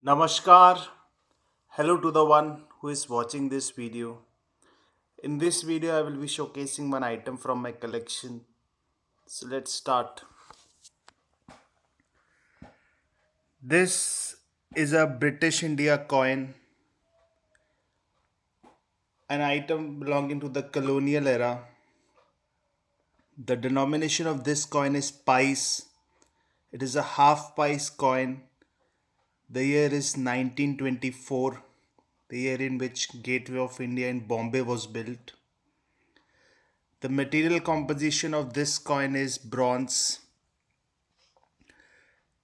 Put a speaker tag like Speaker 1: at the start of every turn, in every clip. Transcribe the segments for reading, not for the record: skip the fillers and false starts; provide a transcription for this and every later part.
Speaker 1: Namaskar. Hello to the one who is watching this video. In this video, I will be showcasing one item from my collection. So let's start. This is a British India coin, an item belonging to the Colonial era. The denomination of this coin is Pice. It is a half Pice coin. The year is 1924, the year in which Gateway of India in Bombay was built. The material composition of this coin is bronze.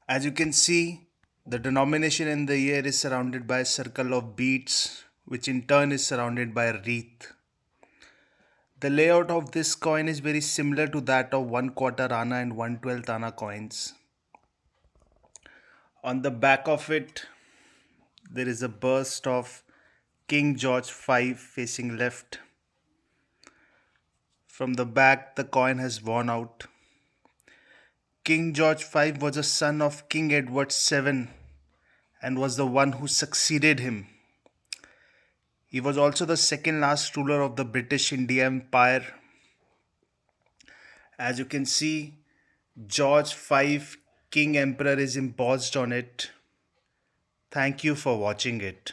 Speaker 1: As you can see, the denomination in the year is surrounded by a circle of beads, which in turn is surrounded by a wreath. The layout of this coin is very similar to that of 1 quarter anna and 1/12 anna coins. On the back of it, there is a bust of King George V facing left. From the back, the coin has worn out. King George V was a son of King Edward VII and was the one who succeeded him. He was also the second last ruler of the British India Empire. As you can see, George V King Emperor is embossed on it. Thank you for watching it.